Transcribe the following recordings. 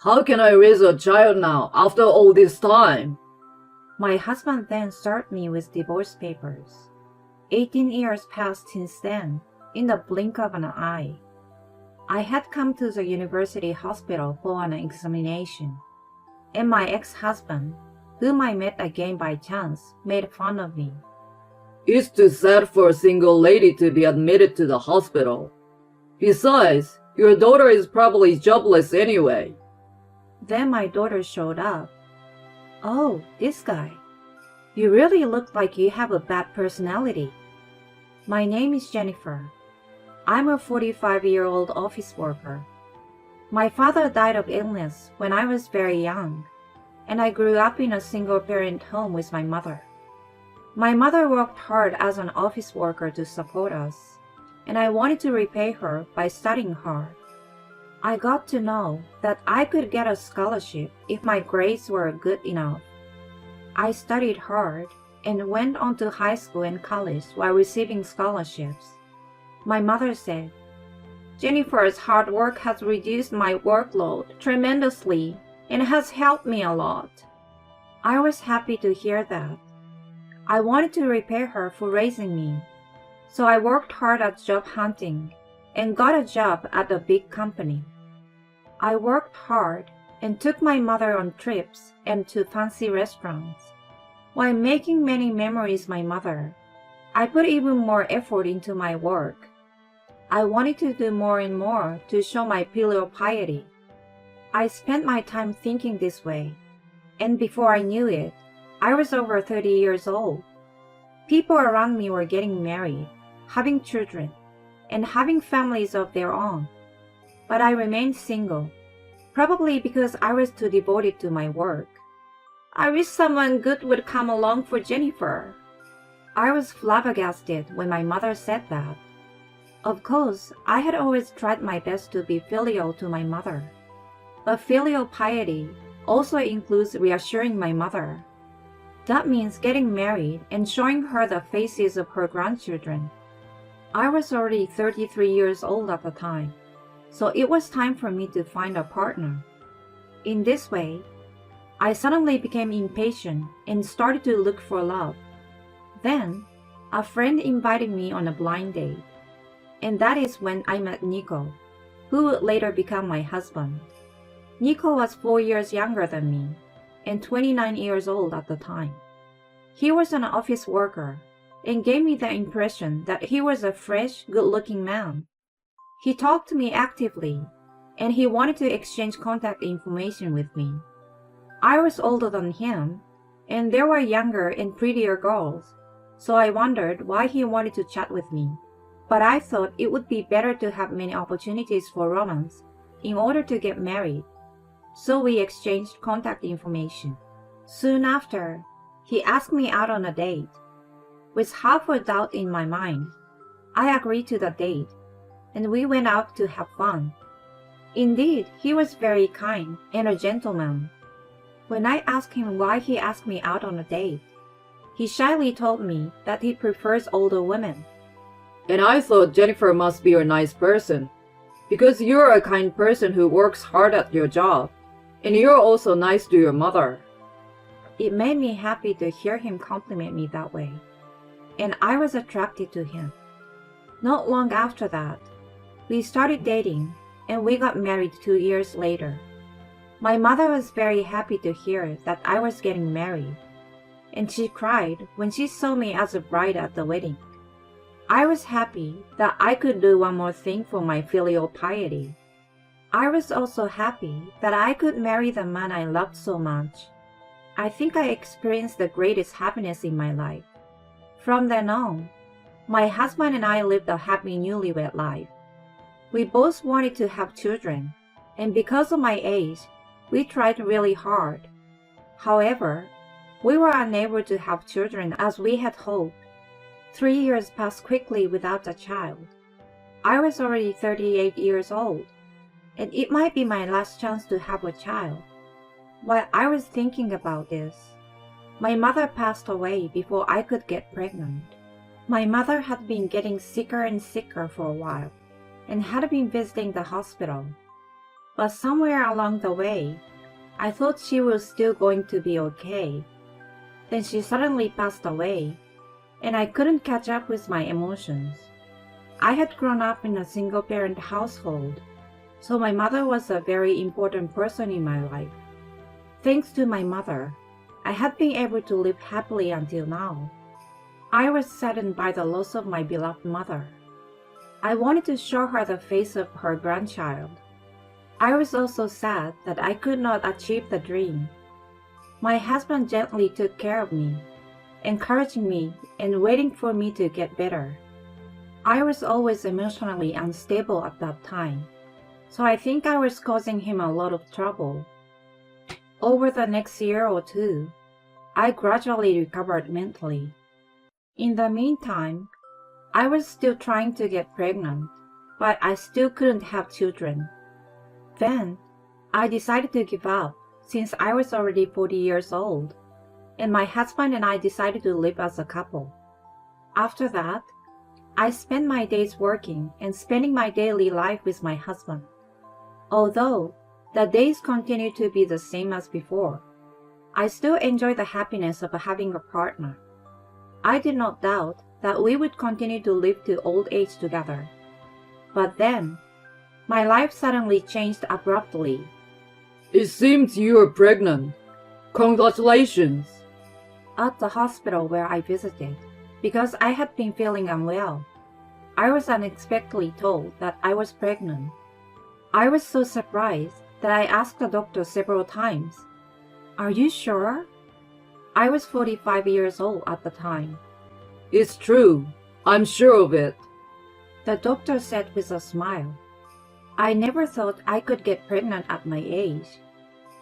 How can I raise a child now after all this time? My husband then served me with divorce papers. 18 years passed since then, in the blink of an eye. I had come to the university hospital for an examination, and my ex-husband, whom I met again by chance, made fun of me. It's too sad for a single lady to be admitted to the hospital. Besides, your daughter is probably jobless anyway. Then my daughter showed up. Oh, this guy. You really look like you have a bad personality. My name is Jennifer. I'm a 45-year-old office worker. My father died of illness when I was very young, and I grew up in a single-parent home with my mother. My mother worked hard as an office worker to support us, and I wanted to repay her by studying hard. I got to know that I could get a scholarship if my grades were good enough. I studied hard and went on to high school and college while receiving scholarships. My mother said, "Jennifer's hard work has reduced my workload tremendously and has helped me a lot." I was happy to hear that. I wanted to repay her for raising me, so I worked hard at job hunting and got a job at a big company. I worked hard and took my mother on trips and to fancy restaurants. While making many memories with my mother, I put even more effort into my work. I wanted to do more and more to show my filial piety. I spent my time thinking this way, and before I knew it, I was over 30 years old. People around me were getting married, having children, and having families of their own. But I remained single, probably because I was too devoted to my work. I wish someone good would come along for Jennifer. I was flabbergasted when my mother said that. Of course, I had always tried my best to be filial to my mother. But filial piety also includes reassuring my mother. That means getting married and showing her the faces of her grandchildren. I was already 33 years old at the time, so it was time for me to find a partner. In this way, I suddenly became impatient and started to look for love. Then, a friend invited me on a blind date, and that is when I met Nico, who would later become my husband. Nico was 4 years younger than me, and 29 years old at the time. He was an office worker, and gave me the impression that he was a fresh, good-looking man. He talked to me actively, and he wanted to exchange contact information with me. I was older than him, and there were younger and prettier girls, so I wondered why he wanted to chat with me. But I thought it would be better to have many opportunities for romance in order to get married, so we exchanged contact information. Soon after, he asked me out on a date. With half a doubt in my mind, I agreed to the date, and we went out to have fun. Indeed, he was very kind and a gentleman. When I asked him why he asked me out on a date, he shyly told me that he prefers older women. And I thought Jennifer must be a nice person, because you're a kind person who works hard at your job, and you're also nice to your mother. It made me happy to hear him compliment me that way, and I was attracted to him. Not long after that, we started dating, and we got married 2 years later. My mother was very happy to hear that I was getting married, and she cried when she saw me as a bride at the wedding. I was happy that I could do one more thing for my filial piety. I was also happy that I could marry the man I loved so much. I think I experienced the greatest happiness in my life. From then on, my husband and I lived a happy newlywed life. We both wanted to have children, and because of my age, we tried really hard. However, we were unable to have children as we had hoped. 3 years passed quickly without a child. I was already 38 years old, and it might be my last chance to have a child. While I was thinking about this, my mother passed away before I could get pregnant. My mother had been getting sicker and sicker for a while, and had been visiting the hospital. But somewhere along the way, I thought she was still going to be okay. Then she suddenly passed away, and I couldn't catch up with my emotions. I had grown up in a single-parent household, so my mother was a very important person in my life. Thanks to my mother, I had been able to live happily until now. I was saddened by the loss of my beloved mother. I wanted to show her the face of her grandchild. I was also sad that I could not achieve the dream. My husband gently took care of me, encouraging me and waiting for me to get better. I was always emotionally unstable at that time, so I think I was causing him a lot of trouble. Over the next year or two, I gradually recovered mentally. In the meantime, I was still trying to get pregnant, but I still couldn't have children. Then, I decided to give up since I was already 40 years old, and my husband and I decided to live as a couple. After that, I spent my days working and spending my daily life with my husband. Although the days continue to be the same as before, I still enjoy the happiness of having a partner. I did not doubt that we would continue to live to old age together. But then, my life suddenly changed abruptly. It seems you are pregnant. Congratulations. At the hospital where I visited, because I had been feeling unwell, I was unexpectedly told that I was pregnant. I was so surprised that I asked the doctor several times, "Are you sure?" I was 45 years old at the time. It's true. I'm sure of it. The doctor said with a smile. I never thought I could get pregnant at my age.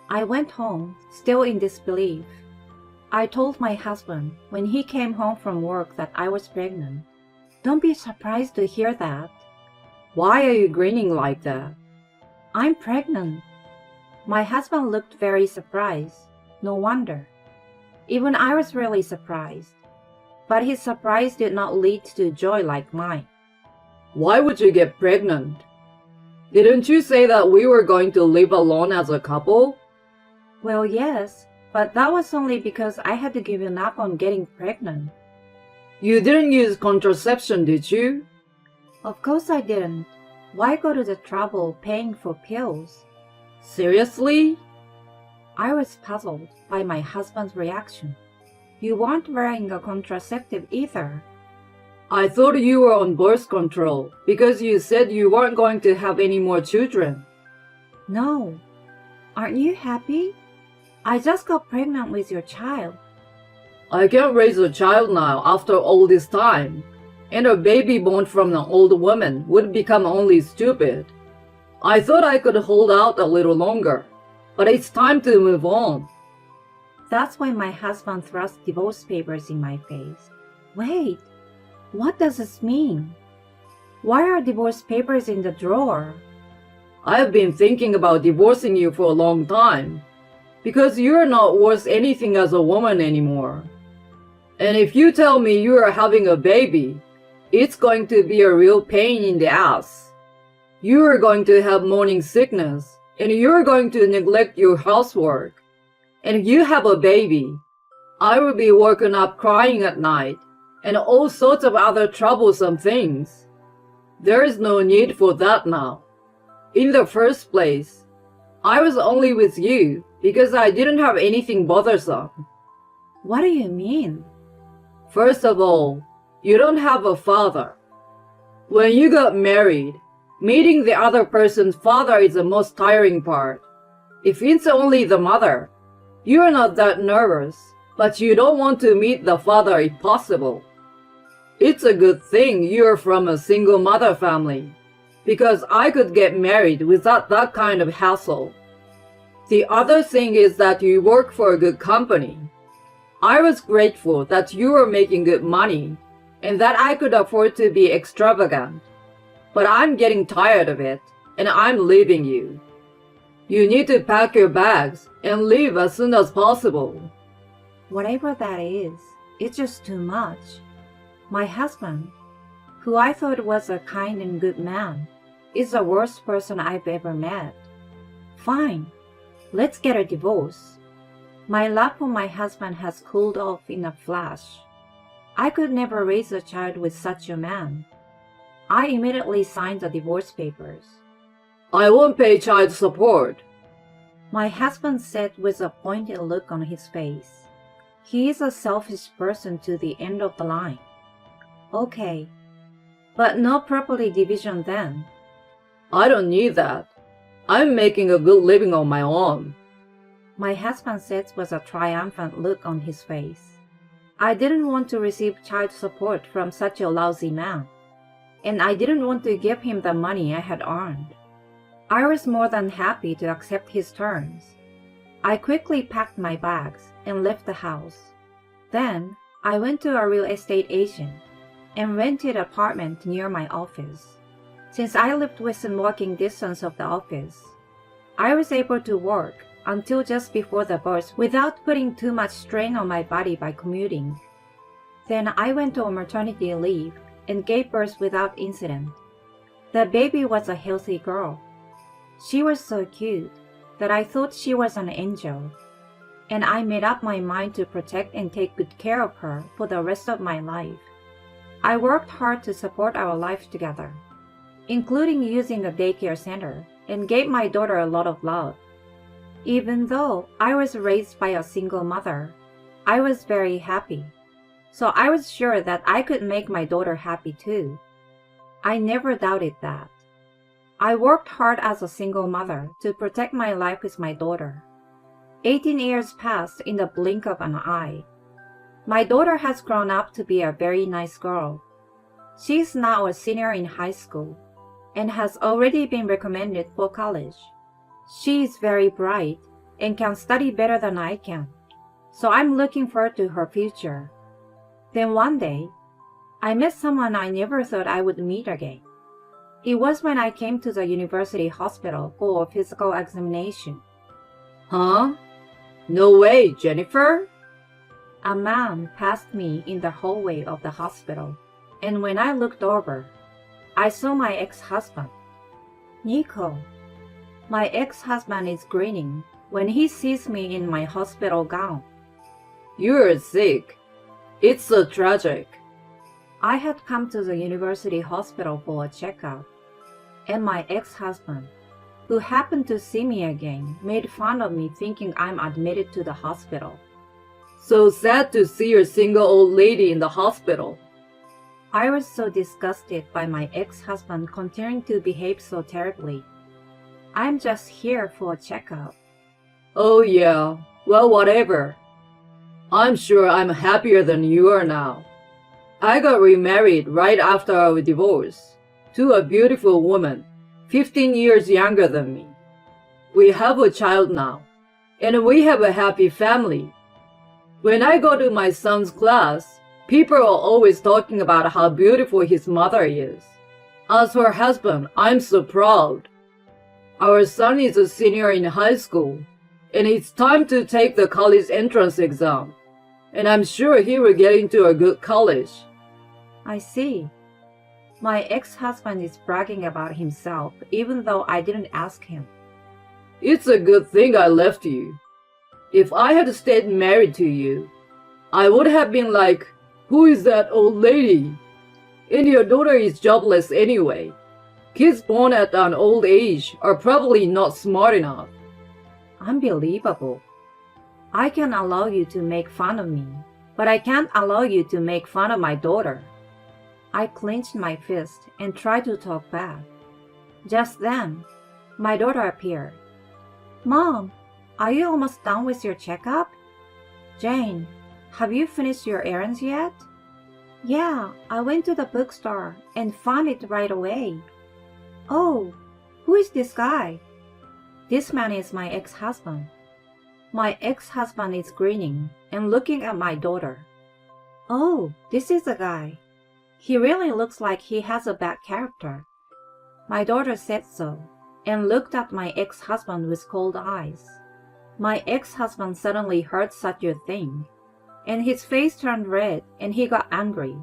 I went home, still in disbelief. I told my husband when he came home from work that I was pregnant. Don't be surprised to hear that. Why are you grinning like that? I'm pregnant. My husband looked very surprised. No wonder. Even I was really surprised. But his surprise did not lead to joy like mine. Why would you get pregnant? Didn't you say that we were going to live alone as a couple? Well, yes, but that was only because I had given up on getting pregnant. You didn't use contraception, did you? Of course I didn't. Why go to the trouble paying for pills? Seriously? I was puzzled by my husband's reaction. You weren't wearing a contraceptive either. I thought you were on birth control because you said you weren't going to have any more children. No. Aren't you happy? I just got pregnant with your child. I can't raise a child now after all this time, and a baby born from an old woman would become only stupid. I thought I could hold out a little longer, but it's time to move on. That's when my husband thrust divorce papers in my face. Wait, what does this mean? Why are divorce papers in the drawer? I've been thinking about divorcing you for a long time, because you're not worth anything as a woman anymore. And if you tell me you are having a baby, it's going to be a real pain in the ass. You are going to have morning sickness, and you're going to neglect your housework. And if you have a baby, I will be woken up crying at night, and all sorts of other troublesome things. There is no need for that now. In the first place, I was only with you because I didn't have anything bothersome. What do you mean? First of all, you don't have a father. When you got married, meeting the other person's father is the most tiring part. If it's only the mother, you're not that nervous, but you don't want to meet the father if possible. It's a good thing you're from a single mother family, because I could get married without that kind of hassle. The other thing is that you work for a good company. I was grateful that you were making good money and that I could afford to be extravagant. But I'm getting tired of it, and I'm leaving you. You need to pack your bags and leave as soon as possible. Whatever that is, it's just too much. My husband, who I thought was a kind and good man, is the worst person I've ever met. Fine. Let's get a divorce. My love for my husband has cooled off in a flash. I could never raise a child with such a man. I immediately signed the divorce papers. I won't pay child support. My husband said with a pointed look on his face. He is a selfish person to the end of the line. Okay. But no property division then. I don't need that. I'm making a good living on my own. My husband said with a triumphant look on his face. I didn't want to receive child support from such a lousy man, and I didn't want to give him the money I had earned. I was more than happy to accept his terms. I quickly packed my bags and left the house. Then I went to a real estate agent and rented an apartment near my office. Since I lived within walking distance of the office, I was able to work until just before the birth without putting too much strain on my body by commuting. Then I went on maternity leave and gave birth without incident. The baby was a healthy girl. She was so cute that I thought she was an angel, and I made up my mind to protect and take good care of her for the rest of my life. I worked hard to support our life together, including using a daycare center, and gave my daughter a lot of love. Even though I was raised by a single mother, I was very happy. So I was sure that I could make my daughter happy too. I never doubted that. I worked hard as a single mother to protect my life with my daughter. 18 years passed in the blink of an eye. My daughter has grown up to be a very nice girl. She is now a senior in high school and has already been recommended for college. She is very bright and can study better than I can, so I'm looking forward to her future. Then one day, I met someone I never thought I would meet again. It was when I came to the university hospital for a physical examination. Huh? No way, Jennifer? A man passed me in the hallway of the hospital, and when I looked over, I saw my ex-husband. Nico. My ex-husband is grinning when he sees me in my hospital gown. You're sick. It's so tragic. I had come to the university hospital for a checkup, and my ex-husband, who happened to see me again, made fun of me thinking I'm admitted to the hospital. So sad to see your single old lady in the hospital. I was so disgusted by my ex-husband continuing to behave so terribly. I'm just here for a checkup. Oh yeah, well whatever. I'm sure I'm happier than you are now. I got remarried right after our divorce to a beautiful woman, 15 years younger than me. We have a child now, and we have a happy family. When I go to my son's class, people are always talking about how beautiful his mother is. As her husband, I'm so proud. Our son is a senior in high school, and it's time to take the college entrance exam. And I'm sure he will get into a good college. I see. My ex-husband is bragging about himself even though I didn't ask him. It's a good thing I left you. If I had stayed married to you, I would have been like, who is that old lady? And your daughter is jobless anyway. Kids born at an old age are probably not smart enough. Unbelievable. I can allow you to make fun of me, but I can't allow you to make fun of my daughter. I clenched my fist and tried to talk back. Just then, my daughter appeared. Mom, are you almost done with your checkup? Jane, have you finished your errands yet? Yeah, I went to the bookstore and found it right away. Oh, who is this guy? This man is my ex-husband. My ex-husband is grinning and looking at my daughter. Oh, this is the guy. He really looks like he has a bad character. My daughter said so and looked at my ex-husband with cold eyes. My ex-husband suddenly heard such a thing, and his face turned red and he got angry.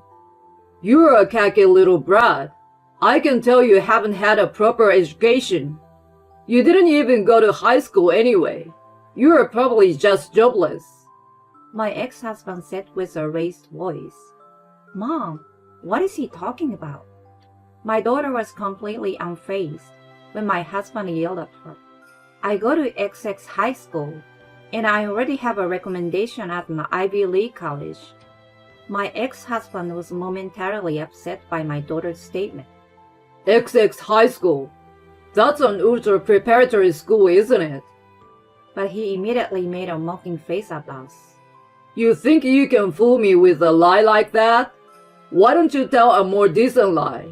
You're a cocky little brat. I can tell you haven't had a proper education. You didn't even go to high school anyway. You were probably just jobless. My ex-husband said with a raised voice. Mom, what is he talking about? My daughter was completely unfazed when my husband yelled at her. I go to XX high school, and I already have a recommendation at an Ivy League college. My ex-husband was momentarily upset by my daughter's statement. XX high school. That's an ultra-preparatory school, isn't it? But he immediately made a mocking face at us. You think you can fool me with a lie like that? Why don't you tell a more decent lie?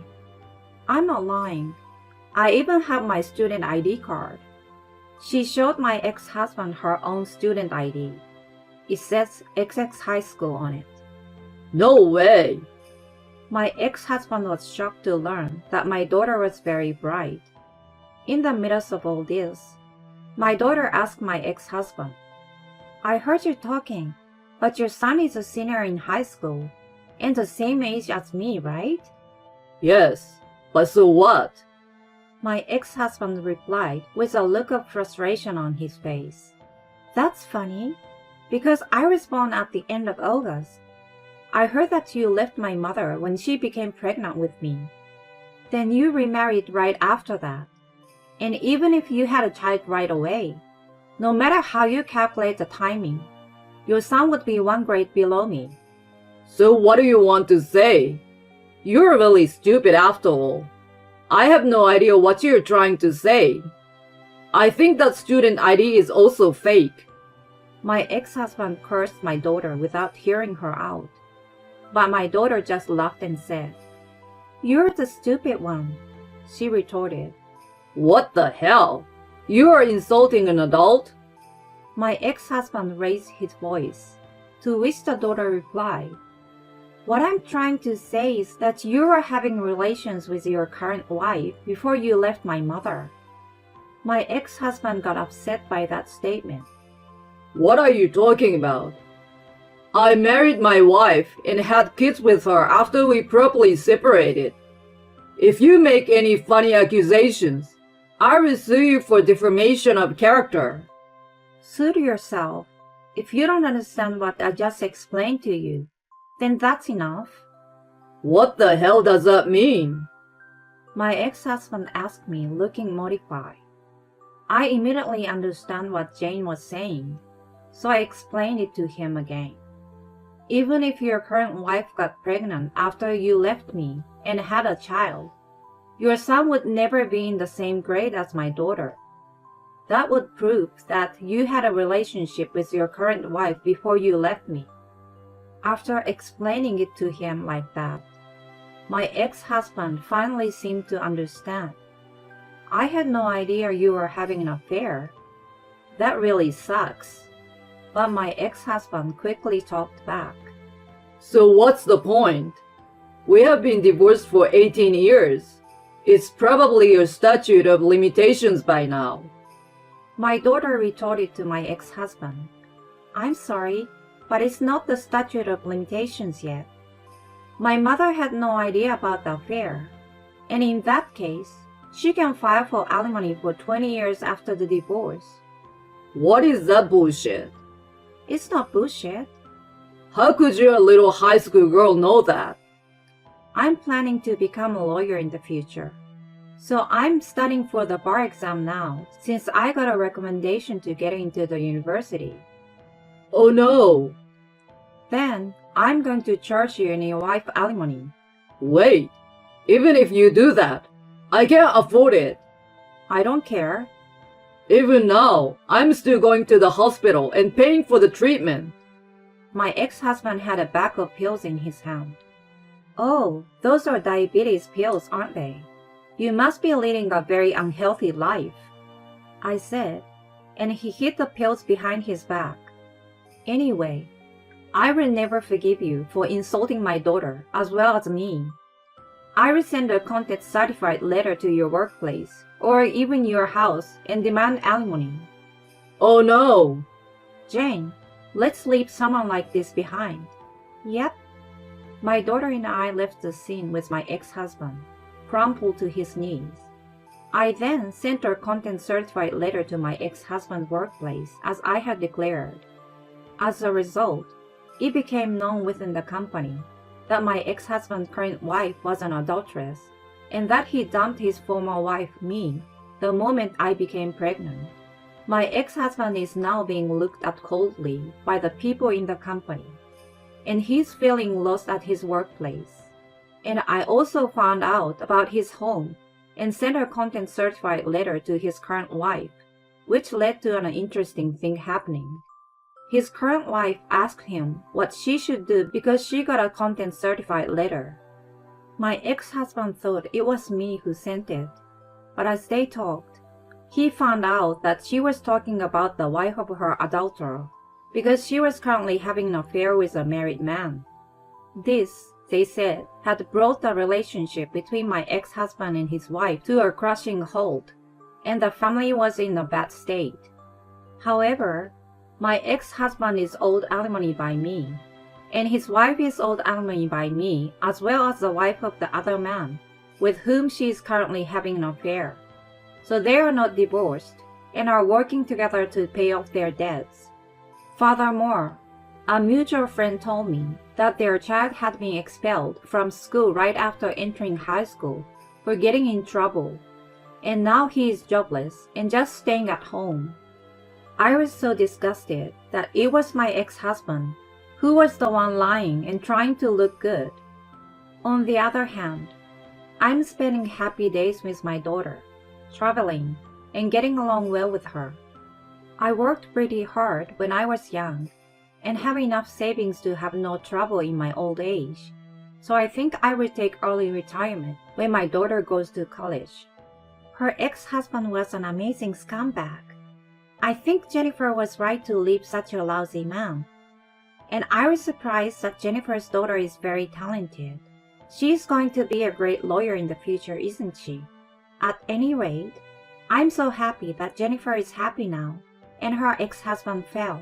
I'm not lying. I even have my student ID card. She showed my ex-husband her own student ID. It says XX High School on it. No way. My ex-husband was shocked to learn that my daughter was very bright. In the midst of all this, my daughter asked my ex-husband, I heard you talking, but your son is a senior in high school and the same age as me, right? Yes, but so what? My ex-husband replied with a look of frustration on his face. That's funny, because I was born at the end of August. I heard that you left my mother when she became pregnant with me. Then you remarried right after that. And even if you had a child right away, no matter how you calculate the timing, your son would be one grade below me. So what do you want to say? You're really stupid after all. I have no idea what you're trying to say. I think that student ID is also fake. My ex-husband cursed my daughter without hearing her out. But my daughter just laughed and said, You're the stupid one, she retorted. What the hell? You are insulting an adult? My ex-husband raised his voice, to which the daughter replied, What I'm trying to say is that you were having relations with your current wife before you left my mother. My ex-husband got upset by that statement. What are you talking about? I married my wife and had kids with her after we properly separated. If you make any funny accusations, I will sue you for defamation of character. Sue yourself. If you don't understand what I just explained to you, then that's enough. What the hell does that mean? My ex-husband asked me, looking mortified. I immediately understand what Jane was saying, so I explained it to him again. Even if your current wife got pregnant after you left me and had a child, your son would never be in the same grade as my daughter. That would prove that you had a relationship with your current wife before you left me. After explaining it to him like that, my ex-husband finally seemed to understand. I had no idea you were having an affair. That really sucks. But my ex-husband quickly talked back. So what's the point? We have been divorced for 18 years. It's probably your statute of limitations by now. My daughter retorted to my ex-husband, I'm sorry, but it's not the statute of limitations yet. My mother had no idea about the affair, and in that case, she can file for alimony for 20 years after the divorce. What is that bullshit? It's not bullshit. How could your little high school girl know that? I'm planning to become a lawyer in the future. So I'm studying for the bar exam now, since I got a recommendation to get into the university. Oh no! Then, I'm going to charge you and your wife alimony. Wait, even if you do that, I can't afford it. I don't care. Even now, I'm still going to the hospital and paying for the treatment. My ex-husband had a bag of pills in his hand. Oh, those are diabetes pills, aren't they? You must be leading a very unhealthy life, I said, and he hid the pills behind his back. Anyway, I will never forgive you for insulting my daughter as well as me. I will send a content-certified letter to your workplace or even your house and demand alimony. Oh no! Jane, let's leave someone like this behind. Yep. My daughter and I left the scene with my ex-husband, crumpled to his knees. I then sent her content certified letter to my ex-husband's workplace as I had declared. As a result, it became known within the company that my ex-husband's current wife was an adulteress and that he dumped his former wife, me, the moment I became pregnant. My ex-husband is now being looked at coldly by the people in the company, and he's feeling lost at his workplace. And I also found out about his home and sent a content certified letter to his current wife, which led to an interesting thing happening. His current wife asked him what she should do because she got a content certified letter. My ex-husband thought it was me who sent it, but as they talked, he found out that she was talking about the wife of her adulterer because she was currently having an affair with a married man. This, they said, had brought the relationship between my ex-husband and his wife to a crushing halt, and the family was in a bad state. However, my ex-husband is owed alimony by me, and his wife is owed alimony by me as well as the wife of the other man, with whom she is currently having an affair. So they are not divorced and are working together to pay off their debts. Furthermore, a mutual friend told me that their child had been expelled from school right after entering high school for getting in trouble, and now he is jobless and just staying at home. I was so disgusted that it was my ex-husband who was the one lying and trying to look good. On the other hand, I'm spending happy days with my daughter, traveling, and getting along well with her. I worked pretty hard when I was young and have enough savings to have no trouble in my old age, so I think I will take early retirement when my daughter goes to college. Her ex-husband was an amazing scumbag. I think Jennifer was right to leave such a lousy man. And I was surprised that Jennifer's daughter is very talented. She's going to be a great lawyer in the future, isn't she? At any rate, I'm so happy that Jennifer is happy now and her ex-husband fell.